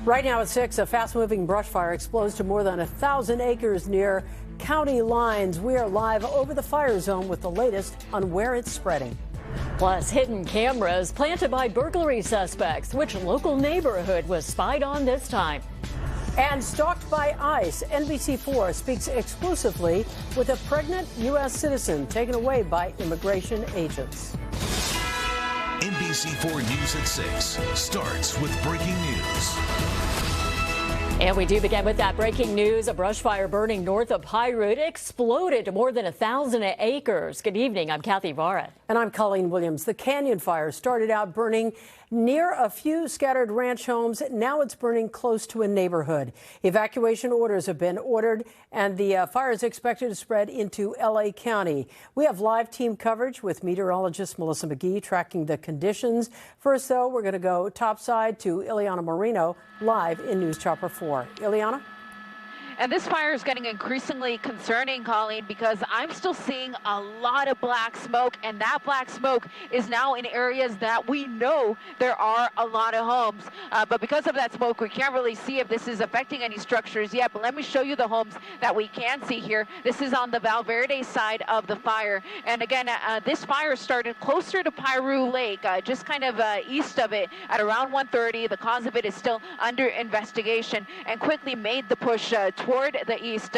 Right now at 6, a fast-moving brush fire explodes to more than 1,000 acres near county lines. We are live over the fire zone with the latest on where it's spreading. Plus, hidden cameras planted by burglary suspects. Which local neighborhood was spied on this time? And stalked by ICE, NBC4 speaks exclusively with a pregnant U.S. citizen taken away by immigration agents. NBC4 News at 6 starts with breaking news. And we do begin with that breaking news. A brush fire burning north of Piru exploded to more than 1,000 acres. Good evening. I'm Kathy Vara. And I'm Colleen Williams. The Canyon Fire started out burning near a few scattered ranch homes. Now it's burning close to a neighborhood. Evacuation orders have been ordered, and the fire is expected to spread into L.A. County. We have live team coverage with meteorologist Melissa McGee tracking the conditions. First, though, we're going to go topside to Ileana Marino live in News Chopper 4. Ileana? And this fire is getting increasingly concerning, Colleen, because I'm still seeing a lot of black smoke, and that black smoke is now in areas that we know there are a lot of homes. But because of that smoke, we can't really see if this is affecting any structures yet. But let me show you the homes that we can see here. This is on the Valverde side of the fire. And again, this fire started closer to Piru Lake, just kind of east of it at around 1:30. The cause of it is still under investigation, and quickly made the push toward the east,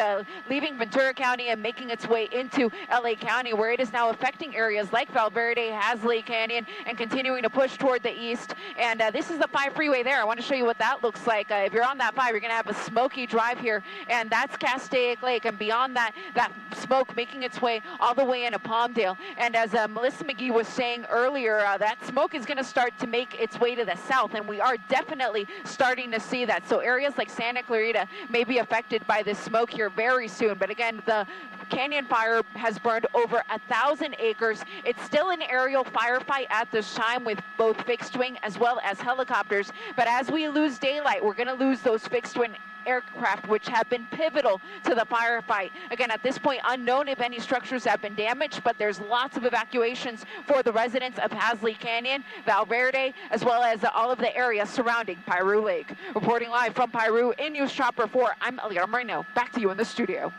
leaving Ventura County and making its way into LA County, where it is now affecting areas like Valverde, Hasley Canyon, and continuing to push toward the east. And this is the 5 freeway there. I want to show you what that looks like. If you're on that 5, you're going to have a smoky drive here, and that's Castaic Lake. And beyond that, that smoke making its way all the way into Palmdale. And as Melissa McGee was saying earlier, that smoke is going to start to make its way to the south, and we are definitely starting to see that. So areas like Santa Clarita may be affected by this smoke here very soon. But again, the Canyon Fire has burned over 1,000 acres. It's still an aerial firefight at this time with both fixed wing as well as helicopters. But as we lose daylight, we're going to lose those fixed wing aircraft, which have been pivotal to the firefight. Again, at this point, unknown if any structures have been damaged, but there's lots of evacuations for the residents of Hasley Canyon, Valverde, as well as all of the area surrounding Piru Lake. Reporting live from Piru in News Chopper 4, I'm Ileana Marino. Back to you in the studio.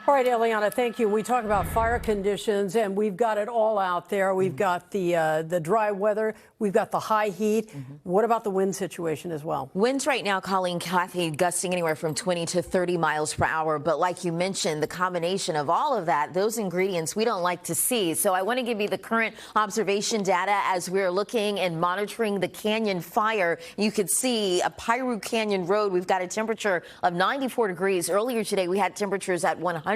All right, Ileana, thank you. We talk about fire conditions, and we've got it all out there. We've got the dry weather. We've got the high heat. What about the wind situation as well? Winds right now, Colleen, Kathy, gusting anywhere from 20 to 30 miles per hour. But like you mentioned, the combination of all of that, those ingredients we don't like to see. So I want to give you the current observation data as we're looking and monitoring the Canyon Fire. You could see a Piru Canyon Road. We've got a temperature of 94 degrees. Earlier today, we had temperatures at 100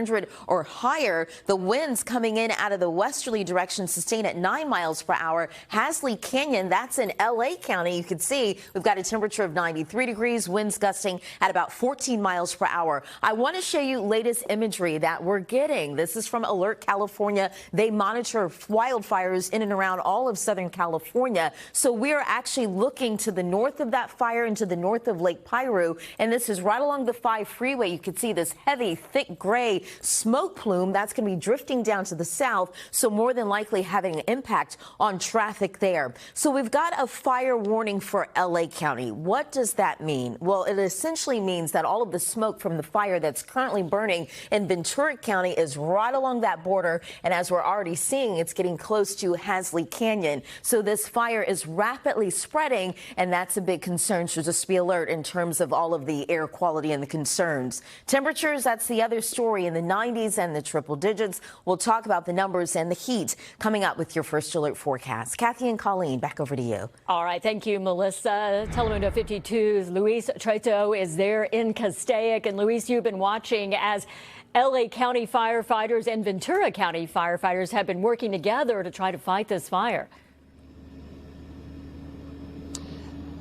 or higher. The winds coming in out of the westerly direction sustain at 9 miles per hour. Hasley Canyon, that's in LA County. You can see we've got a temperature of 93 degrees, winds gusting at about 14 miles per hour. I want to show you latest imagery that we're getting. This is from Alert California. They monitor wildfires in and around all of Southern California. So we're actually looking to the north of that fire and to the north of Lake Piru. And this is right along the 5 freeway. You can see this heavy, thick gray smoke plume that's going to be drifting down to the south, so more than likely having an impact on traffic there. So we've got a fire warning for LA County. What does that mean? Well, it essentially means that all of the smoke from the fire that's currently burning in Ventura County is right along that border, and as we're already seeing, it's getting close to Hasley Canyon. So this fire is rapidly spreading, and that's a big concern. So just be alert in terms of all of the air quality and the concerns. Temperatures, that's the other story, in the 90s and the triple digits. We'll talk about the numbers and the heat coming up with your first alert forecast. Kathy and Colleen, back over to you. All right. Thank you, Melissa. Telemundo 52's Luis Treto is there in Castaic. And Luis, you've been watching as LA County firefighters and Ventura County firefighters have been working together to try to fight this fire.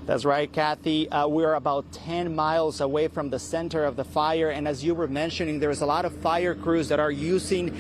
That's right, Kathy. We're about 10 miles away from the center of the fire. And as you were mentioning, there's a lot of fire crews that are using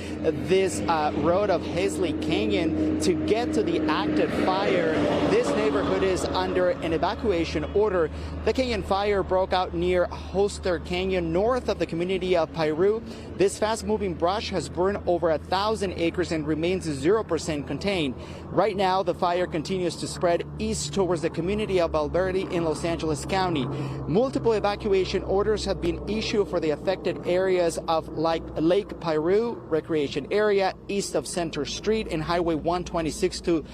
this road of Hasley Canyon to get to the active fire. This neighborhood is under an evacuation order. The Canyon fire broke out near Hoster Canyon, north of the community of Piru. This fast-moving brush has burned over 1,000 acres and remains 0% contained. Right now, the fire continues to spread east towards the community of Valverde Verde in Los Angeles County. Multiple evacuation orders have been issued for the affected areas of Lake Piru Recreation Area, east of Center Street and Highway 126 to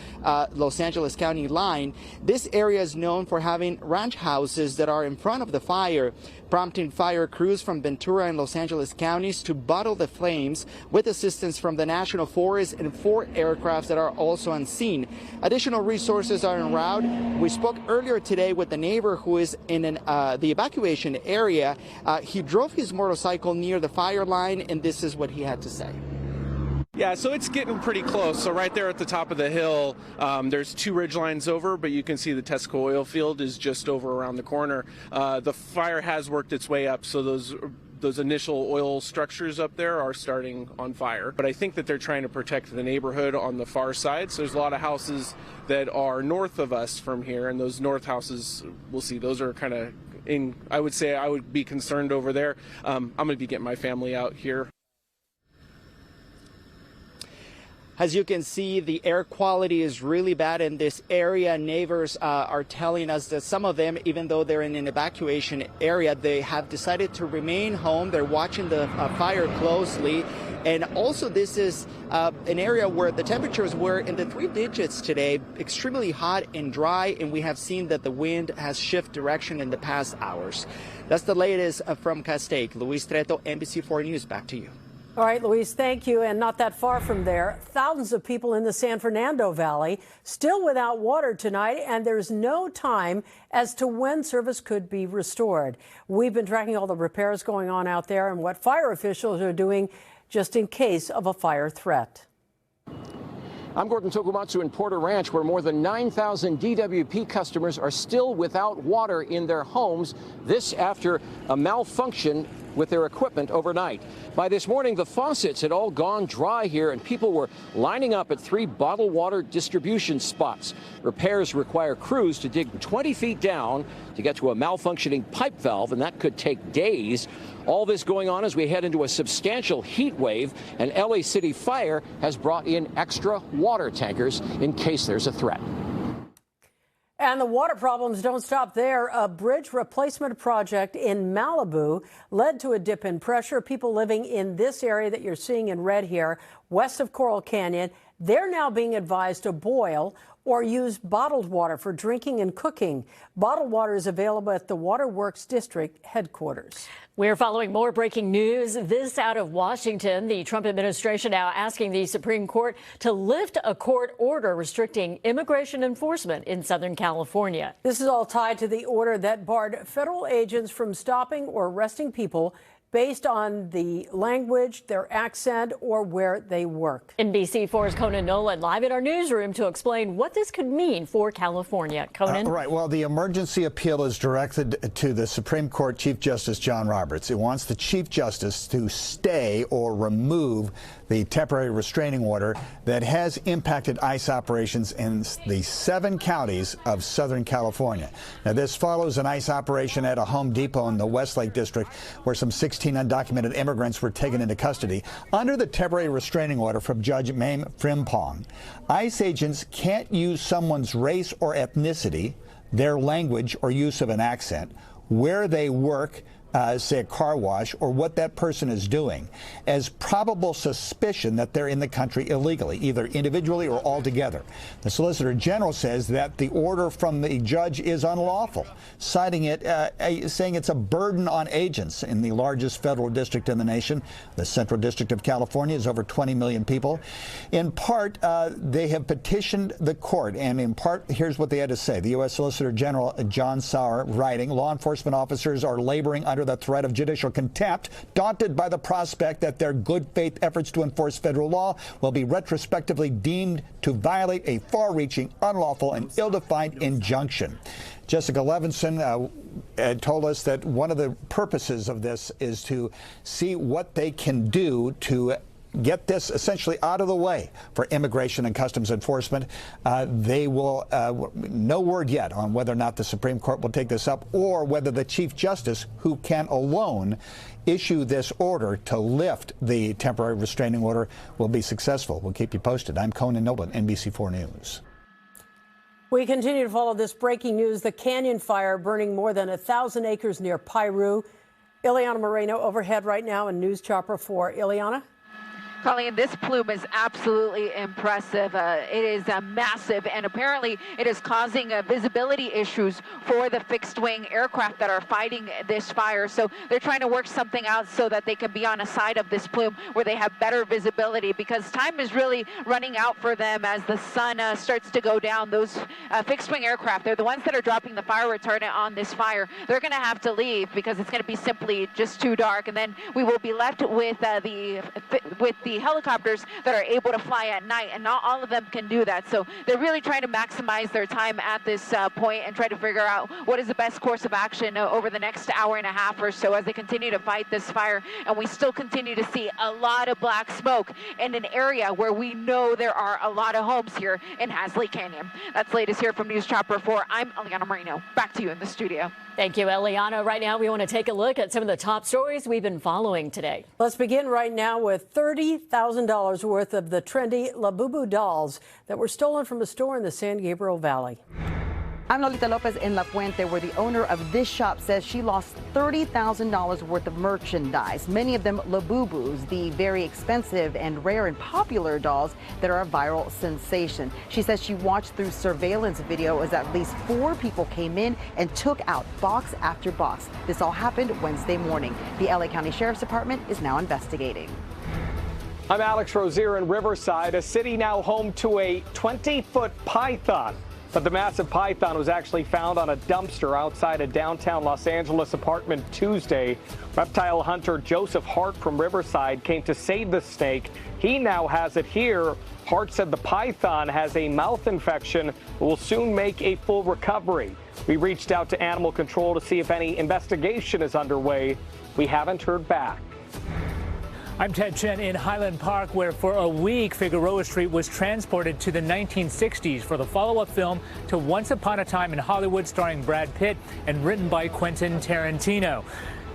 Los Angeles County line. This area is known for having ranch houses that are in front of the fire, prompting fire crews from Ventura and Los Angeles counties to bottle the flames with assistance from the National Forest and 4 aircrafts that are also on scene. Additional resources are en route. We spoke earlier today with the neighbor who is in the evacuation area. He drove his motorcycle near the fire line, and this is what he had to say. Yeah, so it's getting pretty close. So right there at the top of the hill, there's 2 ridge lines over, but you can see the Tesco oil field is just over around the corner. The fire has worked its way up, so those initial oil structures up there are starting on fire. But I think that they're trying to protect the neighborhood on the far side. So there's a lot of houses that are north of us from here, and those north houses, we'll see, those are kind of I would say I would be concerned over there. I'm going to be getting my family out here. As you can see, the air quality is really bad in this area. Neighbors are telling us that some of them, even though they're in an evacuation area, they have decided to remain home. They're watching the fire closely. And also, this is an area where the temperatures were in the 3 digits today, extremely hot and dry, and we have seen that the wind has shifted direction in the past hours. That's the latest from Castaic. Luis Treto, NBC4 News, back to you. All right, Luis, thank you. And not that far from there, thousands of people in the San Fernando Valley still without water tonight, and there's no time as to when service could be restored. We've been tracking all the repairs going on out there and what fire officials are doing just in case of a fire threat. I'm Gordon Tokumatsu in Porter Ranch, where more than 9,000 DWP customers are still without water in their homes. This after a malfunction with their equipment overnight. By this morning, the faucets had all gone dry here, and people were lining up at 3 bottled water distribution spots. Repairs require crews to dig 20 feet down to get to a malfunctioning pipe valve, and that could take days. All this going on as we head into a substantial heat wave, and LA City Fire has brought in extra water tankers in case there's a threat. And the water problems don't stop there. A bridge replacement project in Malibu led to a dip in pressure. People living in this area that you're seeing in red here, west of Coral Canyon, they're now being advised to boil or use bottled water for drinking and cooking. Bottled water is available at the Waterworks District headquarters. We're following more breaking news. This out of Washington. The Trump administration now asking the Supreme Court to lift a court order restricting immigration enforcement in Southern California. This is all tied to the order that barred federal agents from stopping or arresting people based on the language, their accent, or where they work. NBC4's Conan Nolan live in our newsroom to explain what this could mean for California. Conan? Right. Well, the emergency appeal is directed to the Supreme Court Chief Justice John Roberts. It wants the Chief Justice to stay or remove the temporary restraining order that has impacted ICE operations in the 7 counties of Southern California. Now, this follows an ICE operation at a Home Depot in the Westlake District where some 16 undocumented immigrants were taken into custody under the temporary restraining order from Judge Mame Frimpong. ICE agents can't use someone's race or ethnicity, their language or use of an accent, where they work, say a car wash, or what that person is doing, as probable suspicion that they're in the country illegally, either individually or altogether. The Solicitor General says that the order from the judge is unlawful, citing it, saying it's a burden on agents in the largest federal district in the nation. The Central District of California is over 20 million people. In part, they have petitioned the court, and in part, here's what they had to say. The U.S. Solicitor General John Sauer writing, law enforcement officers are laboring under the threat of judicial contempt, daunted by the prospect that their good faith efforts to enforce federal law will be retrospectively deemed to violate a far-reaching, unlawful, and ill-defined injunction. Jessica Levinson told us that one of the purposes of this is to see what they can do to get this essentially out of the way for Immigration and Customs Enforcement. They will, no word yet on whether or not the Supreme Court will take this up or whether the Chief Justice, who can alone issue this order to lift the temporary restraining order, will be successful. We'll keep you posted. I'm Conan Nolan, NBC4 News. We continue to follow this breaking news. The Canyon Fire burning more than 1,000 acres near Piru. Ileana Moreno overhead right now in News Chopper 4. Ileana? Colleen, this plume is absolutely impressive. It is massive, and apparently it is causing visibility issues for the fixed-wing aircraft that are fighting this fire. So they're trying to work something out so that they can be on a side of this plume where they have better visibility, because time is really running out for them as the sun starts to go down. Those fixed-wing aircraft, they're the ones that are dropping the fire retardant on this fire. They're going to have to leave because it's going to be simply just too dark, and then we will be left with the helicopters that are able to fly at night, and not all of them can do that. So they're really trying to maximize their time at this point and try to figure out what is the best course of action over the next hour and a half or so as they continue to fight this fire. And we still continue to see a lot of black smoke in an area where we know there are a lot of homes here in Hasley Canyon. That's latest here from News Chopper 4. I'm Ileana Moreno. Back to you in the studio. Thank you, Ileana. Right now, we want to take a look at some of the top stories we've been following today. Let's begin right now with $30,000 worth of the trendy Labubu dolls that were stolen from a store in the San Gabriel Valley. I'm Lolita Lopez in La Puente, where the owner of this shop says she lost $30,000 worth of merchandise, many of them Labubus, the very expensive and rare and popular dolls that are a viral sensation. She says she watched through surveillance video as at least 4 people came in and took out box after box. This all happened Wednesday morning. The LA County Sheriff's Department is now investigating. I'm Alex Rozier in Riverside, a city now home to a 20-foot python. But the massive python was actually found on a dumpster outside a downtown Los Angeles apartment Tuesday. Reptile hunter Joseph Hart from Riverside came to save the snake. He now has it here. Hart said the python has a mouth infection but will soon make a full recovery. We reached out to animal control to see if any investigation is underway. We haven't heard back. I'm Ted Chen in Highland Park, where for a week Figueroa Street was transported to the 1960s for the follow-up film to Once Upon a Time in Hollywood, starring Brad Pitt and written by Quentin Tarantino.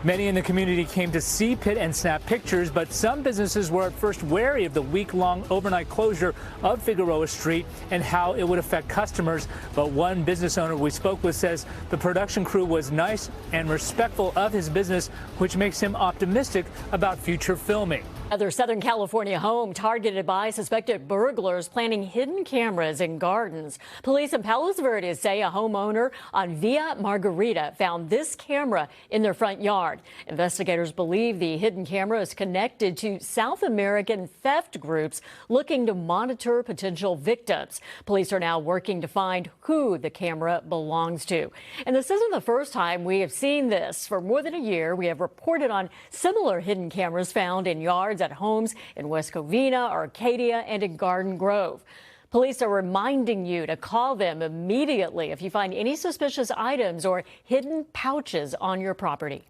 Many in the community came to see Pitt and snap pictures, but some businesses were at first wary of the week-long overnight closure of Figueroa Street and how it would affect customers. But one business owner we spoke with says the production crew was nice and respectful of his business, which makes him optimistic about future filming. Another Southern California home targeted by suspected burglars planting hidden cameras in gardens. Police in Palos Verdes say a homeowner on Via Margarita found this camera in their front yard. Investigators believe the hidden camera is connected to South American theft groups looking to monitor potential victims. Police are now working to find who the camera belongs to. And this isn't the first time we have seen this. For more than a year, we have reported on similar hidden cameras found in yards at homes in West Covina, Arcadia, and in Garden Grove. Police are reminding you to call them immediately if you find any suspicious items or hidden pouches on your property.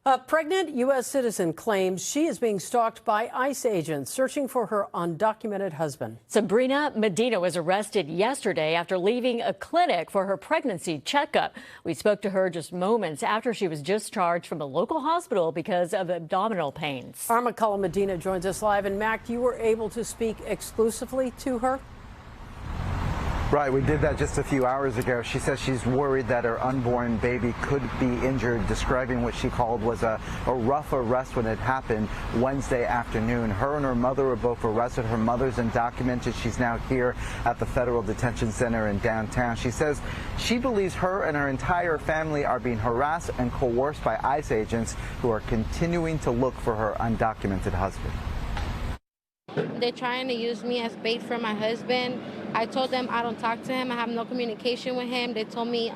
A pregnant U.S. citizen claims she is being stalked by ICE agents searching for her undocumented husband. Sabrina Medina was arrested yesterday after leaving a clinic for her pregnancy checkup. We spoke to her just moments after she was discharged from a local hospital because of abdominal pains. Our McCullough Medina joins us live. And Mac, you were able to speak exclusively to her? Right, we did that just a few hours ago. She says she's worried that her unborn baby could be injured, describing what she called was a rough arrest when it happened Wednesday afternoon. Her and her mother were both arrested. Her mother's undocumented. She's now here at the Federal Detention Center in downtown. She says she believes her and her entire family are being harassed and coerced by ICE agents who are continuing to look for her undocumented husband. They're trying to use me as bait for my husband. I told them I don't talk to him. I have no communication with him. They told me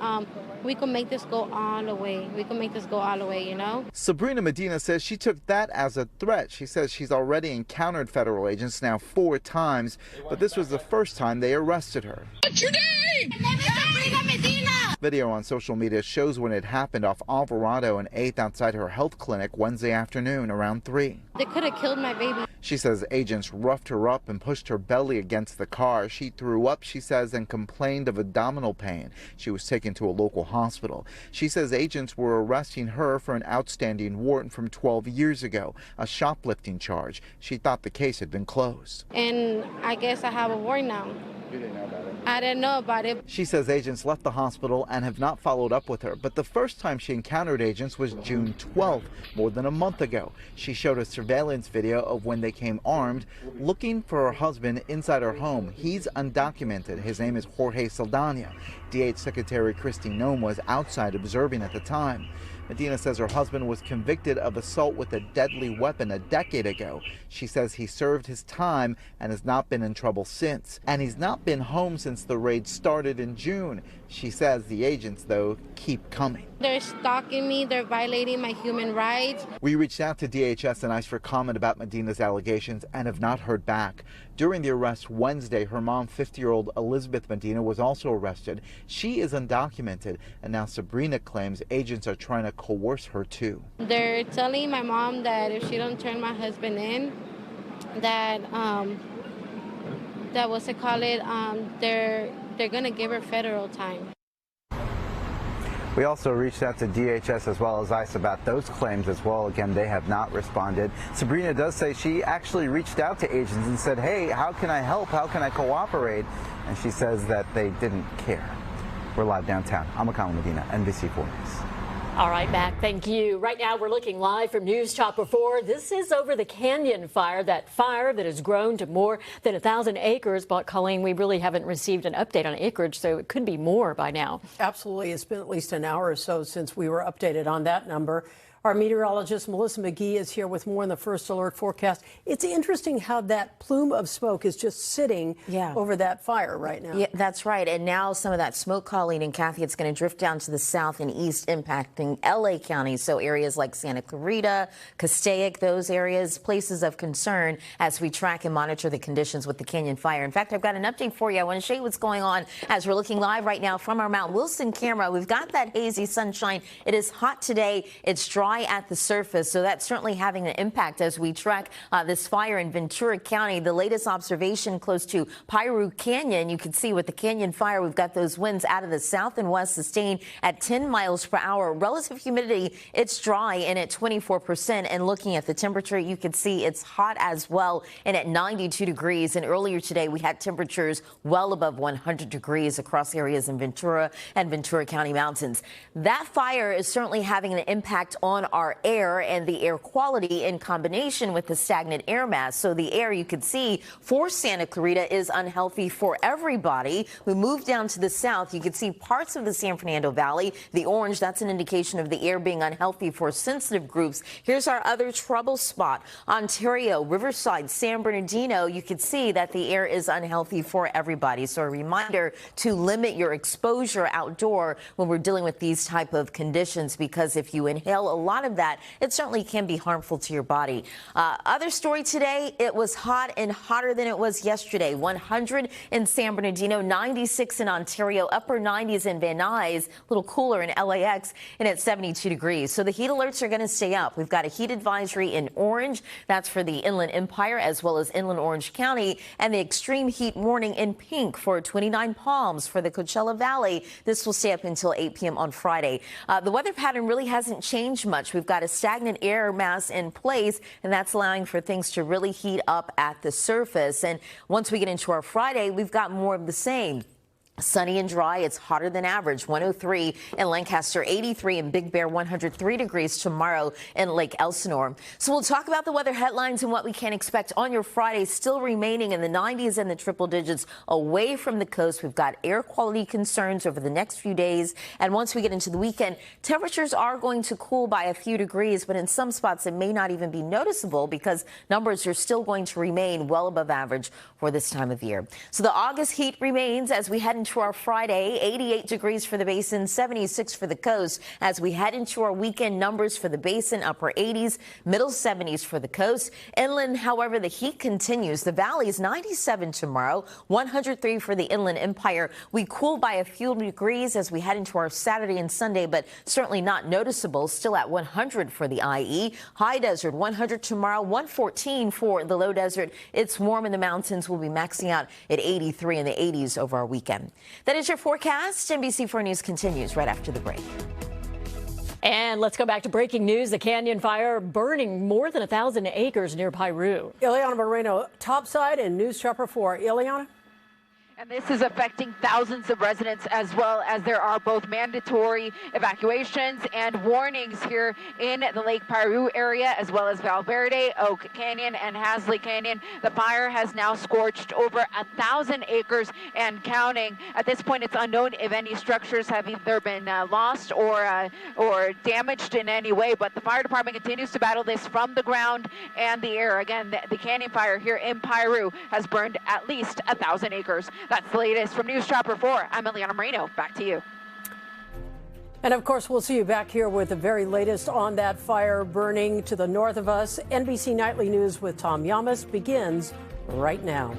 we can make this go all the way. We can make this go all the way, you know? Sabrina Medina says she took that as a threat. She says she's already encountered federal agents now 4 times, but this was the first time they arrested her. What's your name? Sabrina Medina. Video on social media shows when it happened off Alvarado and 8th outside her health clinic Wednesday afternoon around 3. They could have killed my baby. She says agents roughed her up and pushed her belly against the car. She threw up, she says, and complained of abdominal pain. She was taken to a local hospital. She says agents were arresting her for an outstanding warrant from 12 years ago, a shoplifting charge. She thought the case had been closed. And I guess I have a warrant now. You didn't know about it? I didn't know about it. She says agents left the hospital and have not followed up with her, but the first time she encountered agents was June 12th, more than a month ago. She showed a surveillance video of when they came armed, looking for her husband inside her home. He's undocumented. His name is Jorge Saldana. DH Secretary Kristi Noem was outside observing at the time. Medina says her husband was convicted of assault with a deadly weapon a decade ago. She says he served his time and has not been in trouble since. And he's not been home since the raid started in June. She says the agents, though, keep coming. They're stalking me. They're violating my human rights. We reached out to DHS and ICE for comment about Medina's allegations and have not heard back. During the arrest Wednesday, her mom, 50-year-old Elizabeth Medina, was also arrested. She is undocumented, and now Sabrina claims agents are trying to coerce her too. They're telling my mom that if she don't turn my husband in, that what's it called it, they're gonna give her federal time. We also reached out to DHS as well as ICE about those claims as well. Again, they have not responded. Sabrina does say she actually reached out to agents and said, hey, how can I help? How can I cooperate? And she says that they didn't care. We're live downtown. I'm Akama Medina, NBC 4 News. All right, back. Thank you. Right now, we're looking live from News Chopper 4. This is over the Canyon fire, that fire that has grown to more than 1,000 acres. But, Colleen, we really haven't received an update on acreage, so it could be more by now. Absolutely. It's been at least an hour or so since we were updated on that number. Our meteorologist, Melissa McGee, is here with more on the first alert forecast. It's interesting how that plume of smoke is just sitting over that fire right now. Yeah, that's right. And now some of that smoke, Colleen and Kathy, it's going to drift down to the south and east, impacting LA County. So areas like Santa Clarita, Castaic, those areas, places of concern as we track and monitor the conditions with the Canyon fire. In fact, I've got an update for you. I want to show you what's going on as we're looking live right now from our Mount Wilson camera. We've got that hazy sunshine. It is hot today. It's dry at the surface, so that's certainly having an impact as we track this fire in Ventura County. The latest observation close to Piru Canyon, you can see with the Canyon fire, we've got those winds out of the south and west sustained at 10 miles per hour. Relative humidity, it's dry and at 24%. And looking at the temperature, you can see it's hot as well and at 92 degrees. And earlier today, we had temperatures well above 100 degrees across areas in Ventura and Ventura County mountains. That fire is certainly having an impact on our air and the air quality in combination with the stagnant air mass. So the air, you can see, for Santa Clarita is unhealthy for everybody. We move down to the south. You can see parts of the San Fernando Valley. The orange, that's an indication of the air being unhealthy for sensitive groups. Here's our other trouble spot. Ontario, Riverside, San Bernardino. You can see that the air is unhealthy for everybody. So a reminder to limit your exposure outdoor when we're dealing with these type of conditions, because if you inhale a lot of that, it certainly can be harmful to your body. Other story today, it was hot and hotter than it was yesterday. 100 in San Bernardino, 96 in Ontario, upper 90s in Van Nuys, a little cooler in LAX, and at 72 degrees. So the heat alerts are going to stay up. We've got a heat advisory in orange. That's for the Inland Empire as well as Inland Orange County, and the extreme heat warning in pink for 29 Palms for the Coachella Valley. This will stay up until 8 p.m. on Friday. The weather pattern really hasn't changed much. We've got a stagnant air mass in place, and that's allowing for things to really heat up at the surface. And once we get into our Friday, we've got more of the same. Sunny and dry. It's hotter than average. 103 in Lancaster, 83 in Big Bear, 103 degrees tomorrow in Lake Elsinore. So we'll talk about the weather headlines and what we can expect on your Friday, still remaining in the 90s and the triple digits away from the coast. We've got air quality concerns over the next few days. And once we get into the weekend, temperatures are going to cool by a few degrees, but in some spots it may not even be noticeable because numbers are still going to remain well above average for this time of year. So the August heat remains as we head into our Friday. 88 degrees for the basin, 76 for the coast. As we head into our weekend, numbers for the basin, upper 80s, middle 70s for the coast. Inland, however, the heat continues. The valley's 97 tomorrow, 103 for the Inland Empire. We cool by a few degrees as we head into our Saturday and Sunday, but certainly not noticeable. Still at 100 for the IE. High desert, 100 tomorrow, 114 for the low desert. It's warm in the mountains. We'll be maxing out at 83 in the 80s over our weekend. That is your forecast. NBC4 News continues right after the break. And let's go back to breaking news. The Canyon fire burning more than 1,000 acres near Piru. Ileana Moreno, topside and News Chopper 4. Ileana? And this is affecting thousands of residents, as well as there are both mandatory evacuations and warnings here in the Lake Piru area, as well as Valverde, Oak Canyon, and Hasley Canyon. The fire has now scorched over 1,000 acres and counting. At this point, it's unknown if any structures have either been lost or damaged in any way, but the fire department continues to battle this from the ground and the air. Again, the canyon fire here in Piru has burned at least 1,000 acres. That's the latest from News Chopper 4. I'm Eliana Moreno. Back to you. And of course, we'll see you back here with the very latest on that fire burning to the north of us. NBC Nightly News with Tom Yamas begins right now.